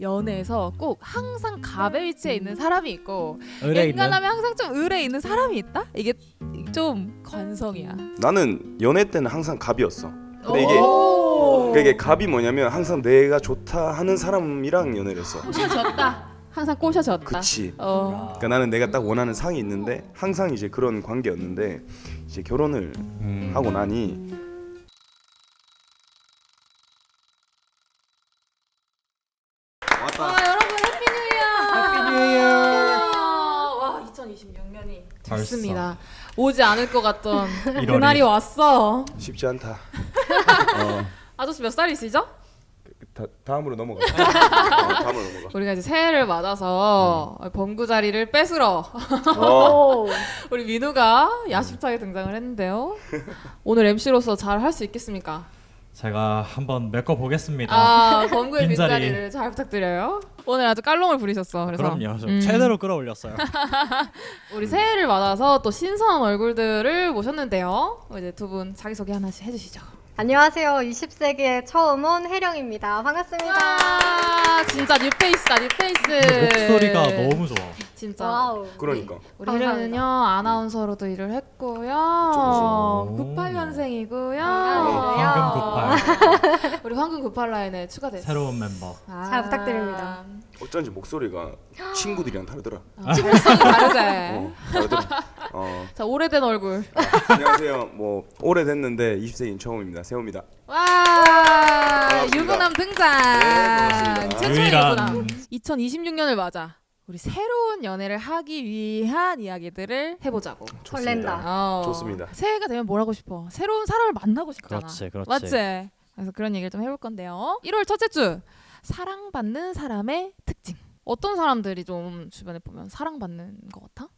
연애에서 꼭 항상 갑의 위치에 있는 사람이 있고 의뢰 있는. 엔간하면 항상 좀 을에 있는 사람이 있다? 이게 좀 관성이야. 나는 연애 때는 항상 갑이었어. 근데 이게 갑이 뭐냐면 항상 내가 좋다 하는 사람이랑 연애를 했어. 꼬셔졌다. 항상 꼬셔졌다. 그치. 어. 그러니까 나는 내가 딱 원하는 상이 있는데 항상 이제 그런 관계였는데 이제 결혼을 하고 나니 여러분 해피 뉴 이어. 해피 뉴 이어. 와 2026년이 벌써. 됐습니다. 오지 않을 것 같던 일월이. 그날이 왔어. 쉽지 않다. 아저씨 몇 살이시죠? 다음으로 넘어가. 다음으로 넘어가. 우리가 이제 새해를 맞아서 범구 자리를 뺏으러 우리 민우가 야심차게 등장을 했는데요. 오늘 MC로서 잘 할 수 있겠습니까? 제가 한번 메꿔 보겠습니다. 범구의 빈자리. 빈자리를 잘 부탁드려요. 오늘 아주 깔롱을 부리셨어. 그래서 그럼요. 좀 최대로 끌어올렸어요. 우리 새해를 맞아서 또 신선한 얼굴들을 모셨는데요. 이제 두 분 자기소개 하나씩 해주시죠. 안녕하세요. 20세기에 처음 온 혜령입니다. 반갑습니다. 와, 진짜 뉴페이스다, 뉴페이스. 목소리가 너무 좋아. 진짜. 와우. 그러니까. 우리 혜련은요 아나운서로도 일을 했고요. 98년생이고요. 황금 98 우리 황금 98 라인에 추가됐어요. 새로운 멤버. 잘 부탁드립니다. 어쩐지 목소리가 친구들이랑 다르더라. 목소리 다르지. 다르더라. 자 오래된 얼굴. 안녕하세요. 뭐 오래됐는데 20세기는 처음입니다. 세호입니다. 와 반갑습니다. 유부남 등장. 반갑습니다. 최초의 유일한. 유부남. 2026년을 맞아. 우리 새로운 연애를 하기 위한 이야기들을 해보자고. 설렌다. 좋습니다. 새해가 되면 뭘 하고 싶어? 새로운 사람을 만나고 싶잖아. 그렇지. 맞지? 그래서 그런 얘기를 좀 해볼 건데요. 1월 첫째 주 사랑받는 사람의 특징. 어떤 사람들이 좀 주변에 보면 사랑받는 것 같아?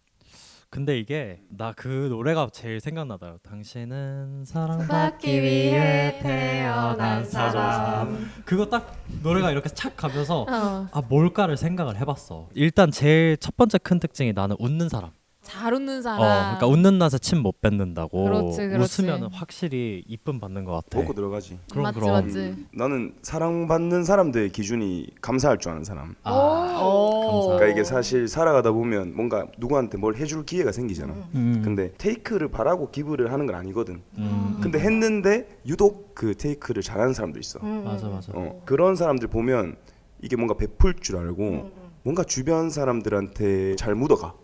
근데 이게 나 그 노래가 제일 생각나더라고. 당신은 사랑받기 받기 위해 위해 태어난 태어난 사람. 그거 딱 노래가 이렇게 착 가면서 어. 아 뭘까를 생각을 해봤어. 일단 제일 첫 번째 큰 특징이 나는 웃는 사람. 잘 웃는 사람. 그러니까 웃는 낯에 침 못 뱉는다고. 그렇지, 그렇지. 웃으면 확실히 이쁨 받는 것 같아. 먹고 들어가지. 그럼 맞지, 그럼. 맞지. 나는 사랑받는 사람들의 기준이 감사할 줄 아는 사람. 오. 감사. 그러니까 이게 사실 살아가다 보면 뭔가 누구한테 뭘 해줄 기회가 생기잖아. 근데 테이크를 바라고 기부를 하는 건 아니거든. 근데 했는데 유독 그 테이크를 잘하는 사람도 있어. 맞아. 그런 사람들 보면 이게 뭔가 베풀 줄 알고 뭔가 주변 사람들한테 잘 묻어가.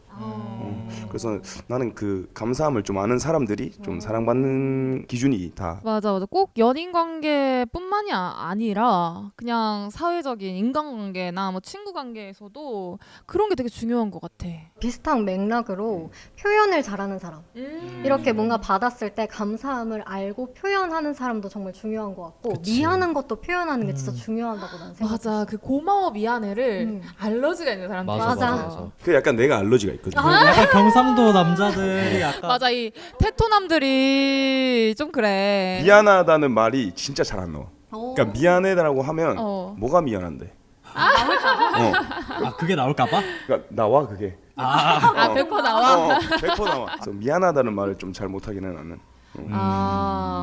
그래서 나는 그 감사함을 좀 아는 사람들이 좀 사랑받는 기준이 다. 맞아. 꼭 연인 관계뿐만이 아니라 그냥 사회적인 인간관계나 뭐 친구 관계에서도 그런 게 되게 중요한 것 같아. 비슷한 맥락으로 표현을 잘하는 사람. 이렇게 뭔가 받았을 때 감사함을 알고 표현하는 사람도 정말 중요한 것 같고 그치. 미안한 것도 표현하는 게 진짜 중요하다고 나는 생각해. 맞아. 그 고마워 미안해를 알러지가 있는 사람들. 맞아. 그 약간 내가 알러지가 있거든. 약간 경상도 남자들이 약간 맞아. 이 테토남들이 좀 그래. 미안하다는 말이 진짜 잘 안 나와. 오. 그러니까 미안해라고 하면 뭐가 미안한데? 그게 나올까봐? 그러니까 나와 그게. 아 100% 나와. 100% 나와. 그래서 미안하다는 말을 좀 잘 못하기는 나는.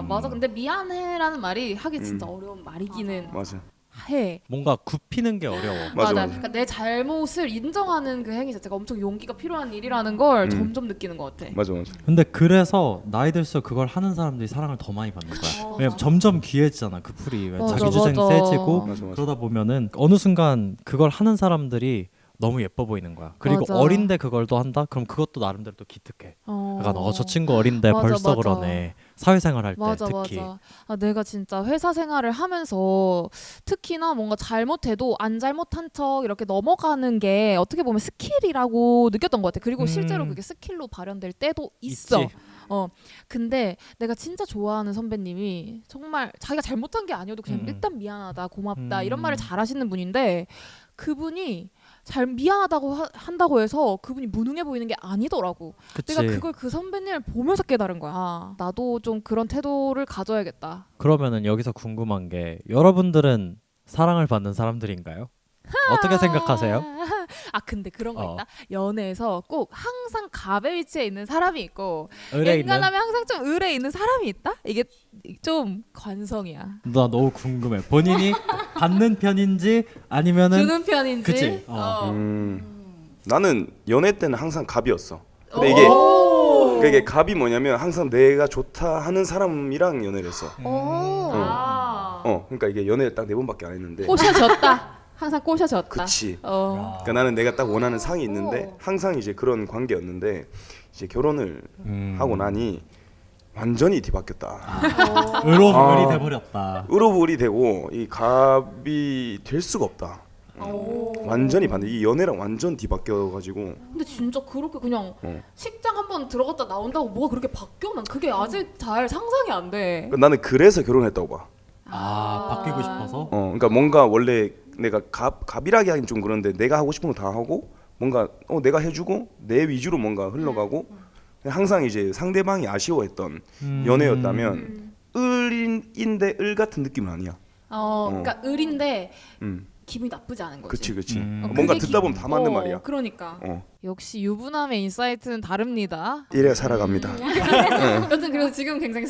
맞아. 근데 미안해라는 말이 하기 진짜 어려운 말이기는 맞아. 해. 뭔가 굽히는 게 어려워. 맞아. 그러니까 내 잘못을 인정하는 그 행위 자체가 엄청 용기가 필요한 일이라는 걸 점점 느끼는 것 같아. 맞아. 근데 그래서 나이 들수록 그걸 하는 사람들이 사랑을 더 많이 받는 거야. 왜냐면 점점 귀해지잖아 그 풀이. 맞아, 자기 주장 맞아. 세지고 맞아. 그러다 보면은 어느 순간 그걸 하는 사람들이 너무 예뻐 보이는 거야. 그리고 맞아. 어린데 그걸 또 한다? 그럼 그것도 나름대로 또 기특해. 약간 저 친구 어린데 맞아, 벌써 맞아. 그러네. 사회생활 할 때 맞아. 특히. 내가 진짜 회사 생활을 하면서 특히나 뭔가 잘못해도 안 잘못한 척 이렇게 넘어가는 게 어떻게 보면 스킬이라고 느꼈던 것 같아. 그리고 실제로 그게 스킬로 발현될 때도 있어. 있지. 근데 내가 진짜 좋아하는 선배님이 정말 자기가 잘못한 게 아니어도 그냥 일단 미안하다, 고맙다 이런 말을 잘하시는 분인데 그분이 잘 미안하다고 한다고 해서 그분이 무능해 보이는 게 아니더라고. 그치. 내가 그걸 그 선배님을 보면서 깨달은 거야. 나도 좀 그런 태도를 가져야겠다. 그러면은 여기서 궁금한 게 여러분들은 사랑을 받는 사람들인가요? 어떻게 생각하세요? 아 근데 그런 거 어. 있다. 연애에서 꼭 항상 갑의 위치에 있는 사람이 있고 의뢰 있는? 엔간하면 항상 좀 을에 있는 사람이 있다. 이게 좀 관성이야. 나 너무 궁금해. 본인이 받는 편인지 아니면은 주는 편인지. 그치? 나는 연애 때는 항상 갑이었어. 근데 이게 그러니까 이게 갑이 뭐냐면 항상 내가 좋다 하는 사람이랑 연애를 했어. 그러니까 이게 연애를 딱 4번밖에 안 했는데. 꼬셔졌다. 항상 꼬셔졌다. 그치. 어. 나는 내가 딱 원하는 상이 있는데 항상 이제 그런 관계였는데 이제 결혼을 하고 나니 완전히 뒤바뀌었다. 의로불이 돼버렸다. 의로불이 되고 이 갑이 될 수가 없다. 완전히 반대. 이 연애랑 완전 뒤바뀌어가지고. 근데 진짜 그렇게 그냥 어. 식장 한번 들어갔다 나온다고 뭐가 그렇게 바뀌어? 난 그게 아직 잘 상상이 안 돼. 나는 그래서 결혼했다고 봐. 바뀌고 싶어서? 그러니까 뭔가 원래 내가 갑이라기 하긴 좀 그런데 내가 하고 싶은 거 다 하고 뭔가 내가 해주고 내 위주로 뭔가 흘러가고 항상 이제 상대방이 아쉬워했던 연애였다면 을인데 을 같은 느낌은 아니야. 그러니까 을인데 음. 기분이 나쁘지 않은 거지. 그치. 그게 뭔가 듣다 보면 다 맞는 말이야. 그러니까. 어. 역시 유부남의 인사이트는 다릅니다. 이래야 살아갑니다. 여튼 그래서 지금 굉장히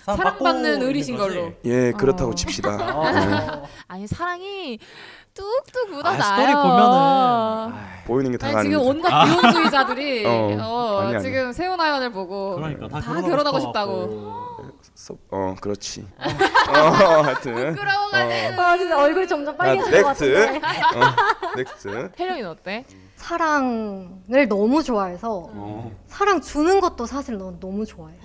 사랑받는 을이신 걸로. 예, 그렇다고 칩시다. 아니 사랑이 뚝뚝 묻어나요. 스토리 보면은 보이는 게 다가 아니, 지금 아닌데. 온갖 비혼주의자들이 아니. 지금 세훈아연을 보고 그러니까 다 결혼하고 싶어 싶다고. 그렇지. 하여튼. 부끄러워가지고. 진짜 얼굴이 점점 빨개지는 것 넥스트. 같은데. 넥스트. 혜령이는 어때? 사랑을 너무 좋아해서 사랑 주는 것도 사실 너무 좋아해.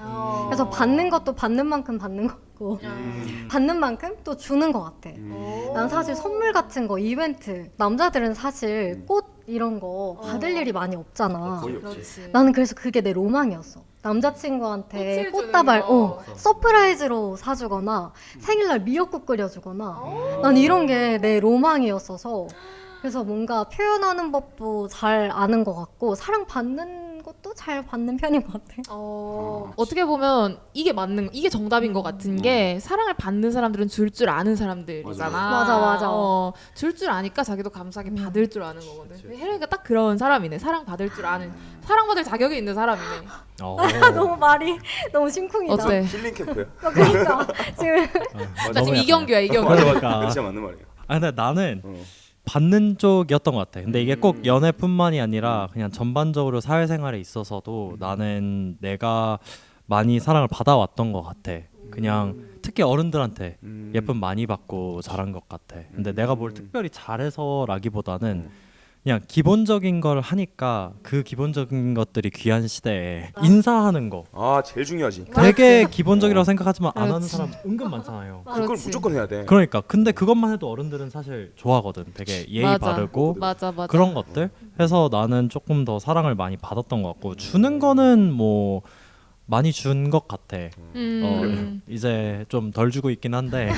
그래서 받는 것도 받는 만큼 받는 것 같고 받는 만큼 또 주는 것 같아. 난 사실 선물 같은 거 이벤트 남자들은 사실 꽃 이런 거 받을 일이 많이 없잖아. 거의 없지. 그렇지. 나는 그래서 그게 내 로망이었어. 남자친구한테 꽃을 주는 꽃다발 거. 서프라이즈로 사주거나 생일날 미역국 끓여주거나 난 이런 게 내 로망이었어서 그래서 뭔가 표현하는 법도 잘 아는 것 같고 사랑 받는 것도 잘 받는 편인 것 같아. 어떻게 보면 이게 정답인 것 같은 게 사랑을 받는 사람들은 줄 줄 아는 사람들이잖아. 맞아. 줄 줄 아니까 자기도 감사하게 받을 줄 아는 거거든. 혜령이가 딱 그런 사람이네. 사랑 받을 줄 아는, 사랑받을 자격이 있는 사람이네. 너무 말이 너무 심쿵이다. 어때? 힐링 캠프야. 그러니까 지금 나 지금 이경규야, 이경규. 그러니까. 진짜 맞는 말이야. 근데 나는 받는 쪽이었던 것 같아. 근데 이게 꼭 연애뿐만이 아니라 그냥 전반적으로 사회생활에 있어서도 나는 내가 많이 사랑을 받아왔던 것 같아. 그냥 특히 어른들한테 예쁨 많이 받고 자란 것 같아. 근데 내가 뭘 특별히 잘해서라기보다는 그냥 기본적인 걸 하니까 그 기본적인 것들이 귀한 시대에 인사하는 거 제일 중요하지. 되게 기본적이라고 생각하지만 안 하는 그렇지. 사람 은근 많잖아요. 그걸 그렇지. 무조건 해야 돼. 그러니까 근데 그것만 해도 어른들은 사실 좋아하거든. 되게 예의 맞아. 바르고 맞아. 그런 것들 해서 나는 조금 더 사랑을 많이 받았던 것 같고 주는 거는 뭐 많이 준 것 같아. 이제 좀 덜 주고 있긴 한데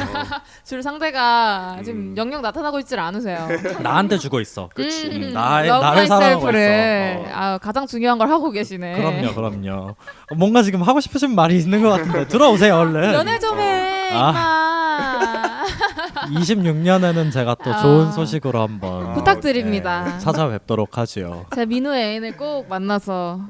줄 상대가 지금 영영 나타나고 있질 않으세요. 나한테 주고 있어. 그치. 나를 사랑하고 를 있어. 가장 중요한 걸 하고 계시네. 그럼요. 뭔가 지금 하고 싶으신 말이 있는 것 같은데 들어오세요 얼른. 연애 좀 해, 임마. 26년에는 제가 또 좋은 소식으로 한번 부탁드립니다. 찾아뵙도록 하지요. 제 민우의 애인을 꼭 만나서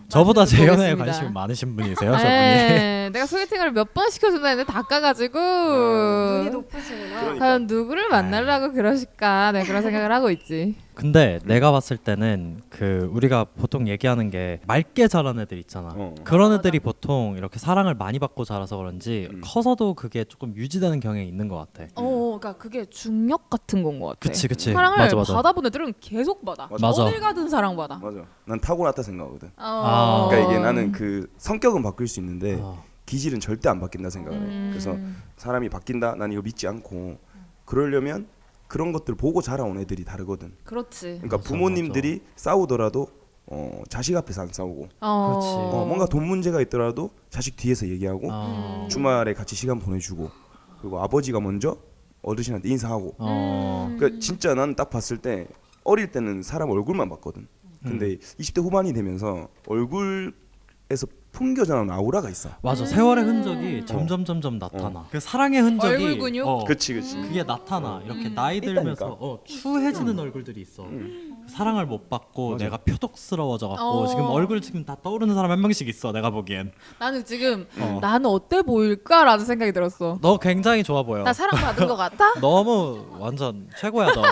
저보다 제 연애에 보겠습니다. 관심이 많으신 분이세요, 저분이. 네, 내가 소개팅을 몇 번 시켜준다 했는데 다 까가지고 눈이 높으시구나. 그러니까. 과연 누구를 만나려고 그러실까? 네, 그런 생각을 하고 있지. 근데 내가 봤을 때는 그 우리가 보통 얘기하는 게 맑게 자란 애들 있잖아. 그런 애들이 보통 이렇게 사랑을 많이 받고 자라서 그런지 커서도 그게 조금 유지되는 경향이 있는 것 같아. 그러니까 그게 중력 같은 건 것 같아. 그치. 사랑을 맞아. 받아본 애들은 계속 받아. 맞아. 어딜 가든 사랑받아. 맞아. 난 타고났다 생각하거든. 아. 그러니까 이게 나는 그 성격은 바뀔 수 있는데 아. 기질은 절대 안 바뀐다 생각을 해. 그래서 사람이 바뀐다. 난 이거 믿지 않고 그러려면 그런 것들 보고 자라온 애들이 다르거든. 그렇지. 그러니까 맞아, 부모님들이 싸우더라도 자식 앞에서 안 싸우고 그렇지. 뭔가 돈 문제가 있더라도 자식 뒤에서 얘기하고 주말에 같이 시간 보내주고 그리고 아버지가 먼저 어르신한테 인사하고 그러니까 진짜 난 딱 봤을 때 어릴 때는 사람 얼굴만 봤거든. 근데 20대 후반이 되면서 얼굴에서 풍겨져나오는 아우라가 있어. 맞아. 세월의 흔적이 점점 나타나. 그 사랑의 흔적이 얼굴 근육? 그치. 그게 나타나. 이렇게 나이 들면서 추해지는 얼굴들이 있어. 사랑을 못 받고 맞아. 내가 표독스러워져 갖고 지금 얼굴 지금 다 떠오르는 사람 한 명씩 있어. 내가 보기엔. 나는 지금 나는 어때 보일까라는 생각이 들었어. 너 굉장히 좋아 보여. 나 사랑받은 것 같아? 너무 완전 최고야 너.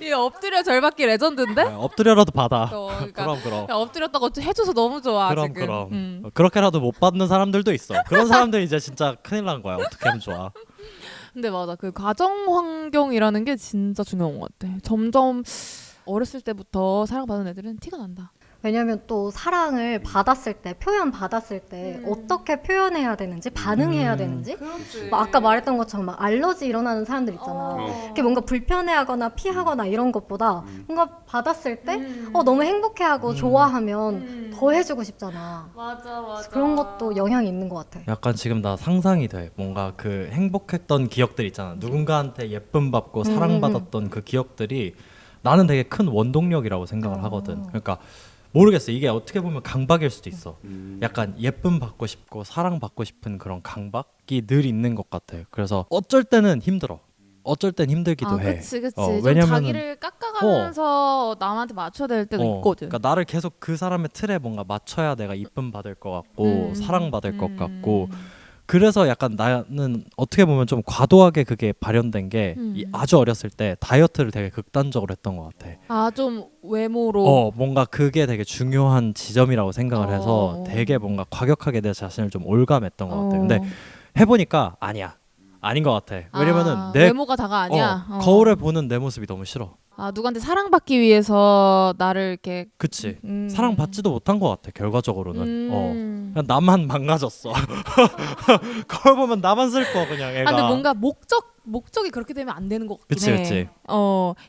이 엎드려 절받기 레전드인데? 엎드려라도 받아. 그러니까 그럼. 야, 엎드렸다고 해줘서 너무 좋아 그럼. 지금. 그렇게라도 못 받는 사람들도 있어. 그런 사람들 이제 진짜 큰일 난 거야. 어떻게 하면 좋아. 근데 맞아, 그 가정 환경이라는 게 진짜 중요한 것 같아. 점점 어렸을 때부터 사랑받는 애들은 티가 난다. 왜냐면 또 사랑을 받았을 때, 표현 받았을 때 어떻게 표현해야 되는지, 반응해야 되는지. 그렇지. 뭐 아까 말했던 것처럼 막 알러지 일어나는 사람들 있잖아. 이렇게 뭔가 불편해하거나 피하거나 이런 것보다 뭔가 받았을 때 너무 행복해하고 좋아하면 더 해주고 싶잖아. 맞아. 그런 것도 영향이 있는 것 같아. 약간 지금 나 상상이 돼. 뭔가 그 행복했던 기억들 있잖아. 누군가한테 예쁨 받고 사랑받았던 그 기억들이 나는 되게 큰 원동력이라고 생각을 하거든. 그러니까 모르겠어. 이게 어떻게 보면 강박일 수도 있어. 약간 예쁨 받고 싶고 사랑 받고 싶은 그런 강박이 늘 있는 것 같아. 그래서 어쩔 때는 힘들어. 어쩔 땐 힘들기도 해. 그치. 좀 왜냐면은 자기를 깎아가면서 남한테 맞춰야 될 때도 있거든. 그러니까 나를 계속 그 사람의 틀에 뭔가 맞춰야 내가 이쁨 받을 것 같고 사랑 받을 것 같고. 그래서 약간 나는 어떻게 보면 좀 과도하게 그게 발현된 게 아주 어렸을 때 다이어트를 되게 극단적으로 했던 것 같아. 좀 외모로. 뭔가 그게 되게 중요한 지점이라고 생각을 해서 되게 뭔가 과격하게 내 자신을 좀 올감했던 것 같아. 근데 해보니까 아닌 것 같아. 왜냐면은 내 외모가 다가 아니야. 거울에 보는 내 모습이 너무 싫어. 누구한테 사랑받기 위해서 나를 이렇게. 그치. 사랑받지도 못한 것 같아. 결과적으로는. 그냥 나만 망가졌어. 거울 보면 나만 슬퍼 그냥 애가. 근데 뭔가 목적이 그렇게 되면 안 되는 것 같긴 해. 그치.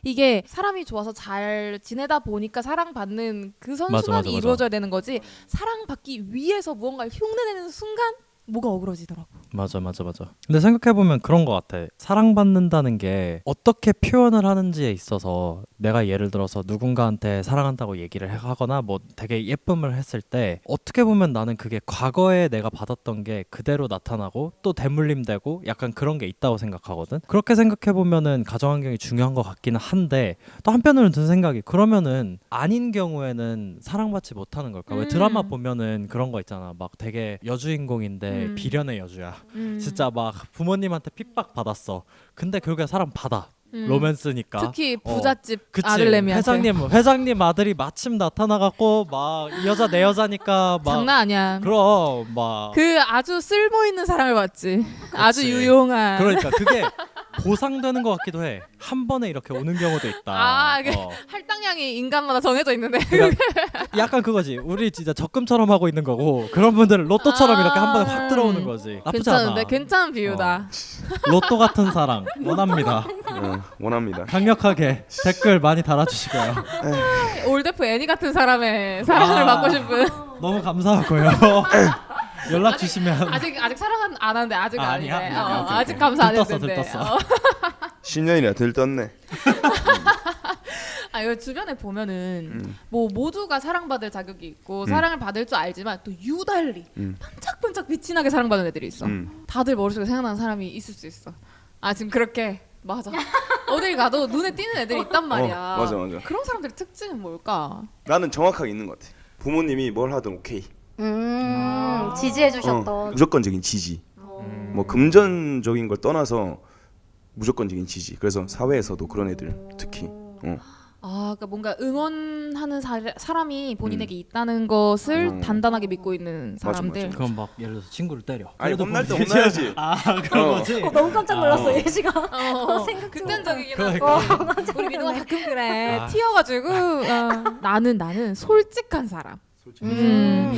이게 사람이 좋아서 잘 지내다 보니까 사랑받는 그 선순환이 맞아. 이루어져야 되는 거지. 사랑받기 위해서 무언가를 흉내내는 순간 뭐가 어그러지더라고. 맞아. 근데 생각해보면 그런 것 같아. 사랑받는다는 게 어떻게 표현을 하는지에 있어서 내가 예를 들어서 누군가한테 사랑한다고 얘기를 하거나 뭐 되게 예쁨을 했을 때 어떻게 보면 나는 그게 과거에 내가 받았던 게 그대로 나타나고 또 대물림되고 약간 그런 게 있다고 생각하거든. 그렇게 생각해보면은 가정환경이 중요한 것 같기는 한데 또 한편으로는 든 생각이 그러면은 아닌 경우에는 사랑받지 못하는 걸까? 왜 드라마 보면은 그런 거 있잖아. 막 되게 여주인공인데 비련의 여주야. 진짜 막 부모님한테 핍박 받았어. 근데 결국에 사랑 받아. 로맨스니까. 특히 부잣집 그치. 아들내미한테. 회장님 아들이 마침 나타나갖고 막 이 여자 내 여자니까 막 장난 아니야. 그럼 막 그 아주 쓸모 있는 사랑을 받지. 아주 유용한. 그러니까 그게 보상되는 것 같기도 해. 한 번에 이렇게 오는 경우도 있다. 할당량이 인간마다 정해져 있는데. 그러니까 약간 그거지. 우리 진짜 적금처럼 하고 있는 거고 그런 분들은 로또처럼 이렇게 한 번에 확 들어오는 거지. 나쁘지 괜찮은데 않아. 괜찮은 비유다. 로또 같은 사랑 원합니다. 원합니다. 강력하게 댓글 많이 달아주시고요. 올데프 애니 같은 사람의 사랑을 받고 싶은. 너무 감사하고요. 연락 주시면. 아직 사랑 안 하는데 아직 아니네. 아니야? 오케이. 아직 감사 안 했는데. 들떴어. 10년이나 들떴네. 이거 주변에 보면은 뭐 모두가 사랑받을 자격이 있고 사랑을 받을 줄 알지만 또 유달리 반짝반짝 빛이 나게 사랑받는 애들이 있어. 다들 머릿속에 생각나는 사람이 있을 수 있어. 지금 그렇게 맞아. 어딜 가도 눈에 띄는 애들이 있단 말이야. 맞아. 그런 사람들의 특징은 뭘까? 나는 정확하게 있는 것 같아. 부모님이 뭘 하든 오케이. 지지해 주셨던. 무조건적인 지지. 뭐 금전적인 걸 떠나서 무조건적인 지지. 그래서 사회에서도 그런 애들 특히. 그러니까 뭔가 응원하는 사람이 본인에게 있다는 것을 단단하게 믿고 있는 사람들. 맞아. 그럼 막 예를 들어서 친구를 때려. 아니 혼날 때 혼나야지. 그런 거지. 너무 깜짝 놀랐어 예시가. 생각 극단적이긴 그러니까. 하고. 우리 민호가 가끔 그래. 튀어가지고 나는 솔직한 사람.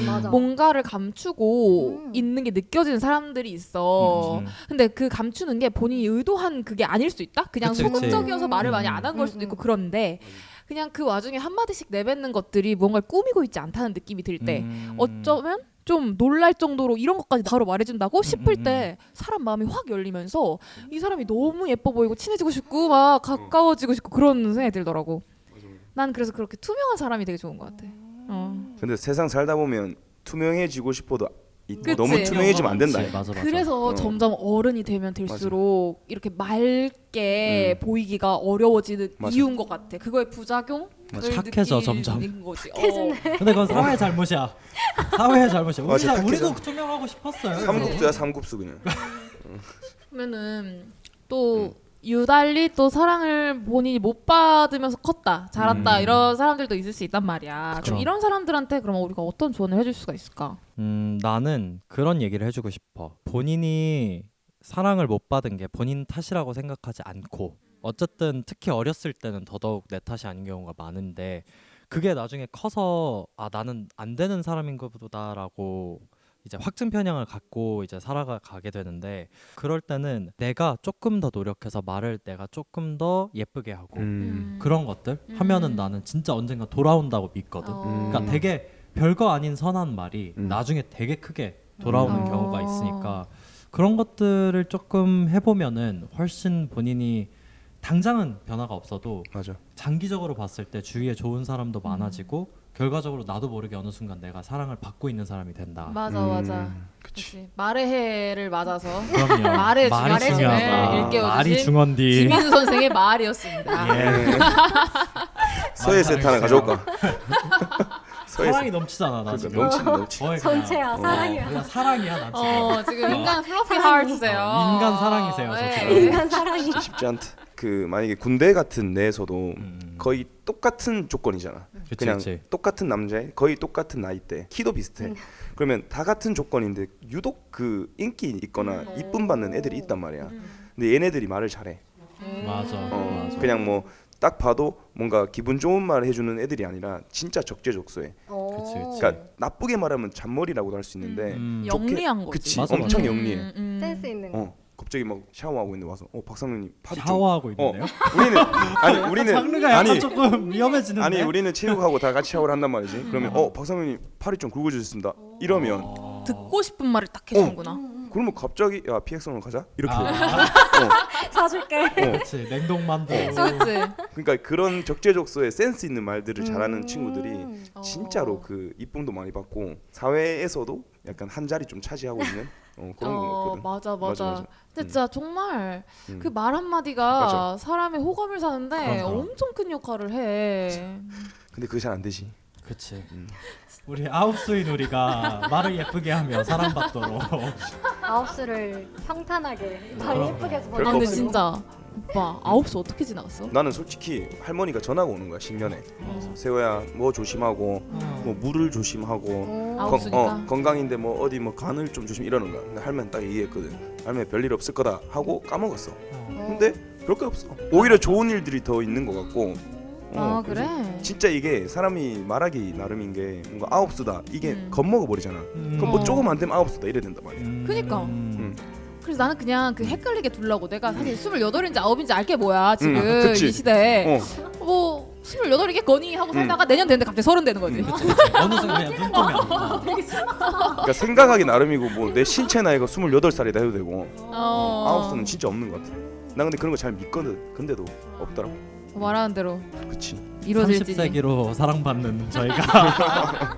맞아. 뭔가를 감추고 있는 게 느껴지는 사람들이 있어. 근데 그 감추는 게 본인이 의도한 그게 아닐 수 있다? 그냥 그치. 소극적이어서 말을 많이 안 한 걸 수도 있고 그런데 그냥 그 와중에 한마디씩 내뱉는 것들이 뭔가를 꾸미고 있지 않다는 느낌이 들 때 어쩌면 좀 놀랄 정도로 이런 것까지 바로 말해준다고 싶을 때 사람 마음이 확 열리면서 이 사람이 너무 예뻐 보이고 친해지고 싶고 막 가까워지고 싶고 그런 생각이 들더라고. 난 그래서 그렇게 투명한 사람이 되게 좋은 것 같아. 근데 세상 살다 보면 투명해지고 싶어도 그치. 너무 투명해지면 안 된다. 그치, 맞아. 그래서 점점 어른이 되면 될수록 이렇게 맑게 보이기가 어려워지는 맞아. 이유인 것 같아. 그거의 부작용을 착해져, 느끼는 점점. 거지. 근데 그건 사회의 잘못이야. 사회의 잘못이야. 맞아, 우리도 투명하고 싶었어요. 삼국수야 삼국수 그냥. 그러면은 또 유달리 또 사랑을 본인이 못 받으면서 컸다, 자랐다 이런 사람들도 있을 수 있단 말이야. 그쵸. 그럼 이런 사람들한테 그러면 우리가 어떤 조언을 해줄 수가 있을까? 나는 그런 얘기를 해주고 싶어. 본인이 사랑을 못 받은 게 본인 탓이라고 생각하지 않고, 어쨌든 특히 어렸을 때는 더더욱 내 탓이 아닌 경우가 많은데, 그게 나중에 커서 아 나는 안 되는 사람인 것보다라고 이제 확증 편향을 갖고 이제 살아가게 되는데, 그럴 때는 내가 조금 더 노력해서 말을 내가 조금 더 예쁘게 하고 그런 것들 하면은 나는 진짜 언젠가 돌아온다고 믿거든. 그러니까 되게 별거 아닌 선한 말이 나중에 되게 크게 돌아오는 경우가 있으니까, 그런 것들을 조금 해보면은 훨씬 본인이 당장은 변화가 없어도 맞아. 장기적으로 봤을 때 주위에 좋은 사람도 많아지고 결과적으로 나도 모르게 어느 순간 내가 사랑을 받고 있는 사람이 된다. 맞아. 그치. 말의 해를 맞아서 그럼요. 말의 말이 중요함을 중요하다. 일깨워주신 말이 중헌디. 지민수 선생의 말이었습니다. 예. 서예 세트 하나 가져올까? 서예 사랑이 넘치잖아 나 지금. 넘치. 거의 전체야, 사랑이야. 그냥 사랑이야 나 지금. 지금 인간 플러피 하트세요. 인간 사랑이세요, 저 지금. 인간 사랑이. 쉽지 않다. 그 만약에 군대 같은 내에서도 거의 똑같은 조건이잖아. 그치, 그냥 그치. 똑같은 남자애, 거의 똑같은 나이대, 키도 비슷해. 그러면 다 같은 조건인데 유독 그 인기 있거나 이쁨 받는 애들이 있단 말이야. 근데 얘네들이 말을 잘해. 맞아. 맞아. 그냥 뭐 딱 봐도 뭔가 기분 좋은 말 해주는 애들이 아니라 진짜 적재적소해. 그치. 그러니까 나쁘게 말하면 잔머리라고도 할 수 있는데 좋게- 영리한 거지. 그치. 맞아, 엄청 맞아. 영리해. 센스 있는 거. 갑자기 막 샤워하고 있는데 와서 박사님 팔이 좀 샤워하고 있는데요? 우리는 장르가 약간 아니 조금 위험해지는데. 아니 우리는 체육하고 다 같이 샤워를 한단 말이지. 그러면 박사님 팔이 좀 굵어지셨습니다. 이러면 듣고 싶은 말을 딱 해주는구나. 그러면 갑자기 야 PX로 가자 이렇게 돼. 사줄게. 그렇지. 냉동만두. 그치. 그러니까 그런 적재적소에 센스 있는 말들을 잘하는 친구들이 진짜로 어. 그 이쁨도 많이 받고 사회에서도 약간 한 자리 좀 차지하고 있는 그런 거 같거든. 맞아. 근데 진짜 정말 음. 그 말 한마디가 맞아. 사람의 호감을 사는데 그럼. 엄청 큰 역할을 해. 근데 그게 잘 안 되지. 그치. 우리 아홉수인 우리가 말을 예쁘게 하며 사랑받도록. 아홉수를 평탄하게 말 예쁘게 해서 별거 아, 근데 없어요. 진짜 오빠 9시 어떻게 지나갔어? 나는 솔직히 할머니가 전화가 오는 거야 신년에. 세호야 뭐 조심하고 뭐 물을 조심하고 아홉수니까. 건강인데 뭐 어디 뭐 간을 좀 조심 이러는 거야. 근데 할머니 딱 얘기했거든. 할머니 별일 없을 거다 하고 까먹었어. 근데 별거 없어. 오히려 좋은 일들이 더 있는 것 같고. 아 그래서 그래? 진짜 이게 사람이 말하기 나름인 게 뭔가 아홉수다 이게 겁먹어 버리잖아. 그럼 뭐 어. 조금 안 되면 아홉수다 이래 된단 말이야. 그니까. 음. 그래서 나는 그냥 그 헷갈리게 두려고 내가 사실 28인지 9인지 알게 뭐야 지금 그치. 이 시대에 어. 28이겠거니 하고 살다가 내년 되는데 갑자기 30 되는 거지. 어느 순간 그냥 눈tom이 안 나. 그러니까 생각하기 나름이고 뭐 내 신체 나이가 28살이다 해도 되고 아홉수는 진짜 없는 것 같아. 나 근데 그런 거 잘 믿거든. 근데도 없더라고. 말하는 대로 그치. 이루어질지. 30세기로 사랑받는 저희가.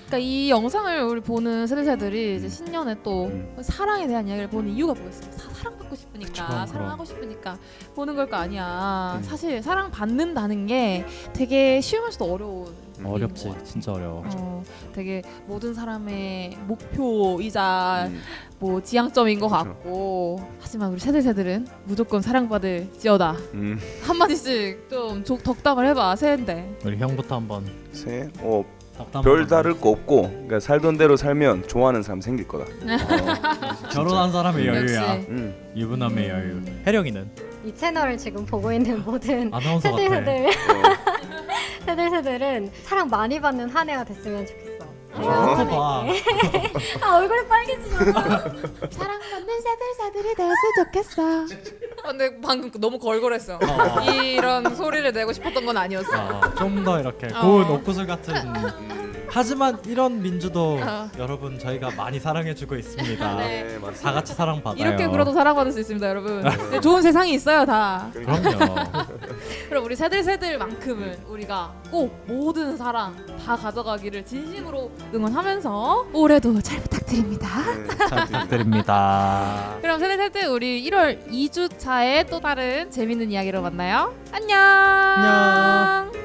그러니까 이 영상을 우리 보는 세대들이 이제 신년에 또 사랑에 대한 이야기를 보는 이유가 뭐겠어? 사랑받고 싶으니까, 그럼. 사랑하고 싶으니까 보는 걸 거 아니야. 사실 사랑받는다는 게 되게 쉬우면서도 어려운 어렵지. 일인 것 같아. 진짜 어려워. 되게 모든 사람의 목표이자 음. 뭐 지향점인 것 그렇죠. 같고, 하지만 우리 세대들은 무조건 사랑받을지어다. 한마디씩 좀 덕담을 해봐. 새해인데. 우리 형부터 한번 새 덕담 별 한번. 다를 거 없고 그러니까 살던 대로 살면 좋아하는 사람 생길 거다. 결혼한 사람의 여유야. 역시. 유부남의 여유. 혜령이는 이 채널을 지금 보고 있는 모든 아나운서 같아. 세들은 사랑 많이 받는 한 해가 됐으면 좋겠어. 그거 봐. 아, 얼굴이 빨개지죠. 사랑받는 세들이 되었으면 좋겠어. 근데 방금 너무 걸걸했어. 이런 소리를 내고 싶었던 건 아니었어. 좀 더 이렇게 고운 옥구슬 같은 하지만 이런 민주도 어. 여러분 저희가 많이 사랑해주고 있습니다. 네. 네, 맞습니다. 다 같이 사랑받아요. 이렇게 굴어도 사랑받을 수 있습니다, 여러분. 네, 좋은 세상이 있어요, 다. 그럼요. 그럼 우리 새들새들만큼은 우리가 꼭 모든 사랑 다 가져가기를 진심으로 응원하면서 올해도 잘 부탁드립니다. 네, 잘 부탁드립니다. 그럼 새들새들 우리 1월 2주차에 또 다른 재밌는 이야기로 만나요. 안녕. 안녕.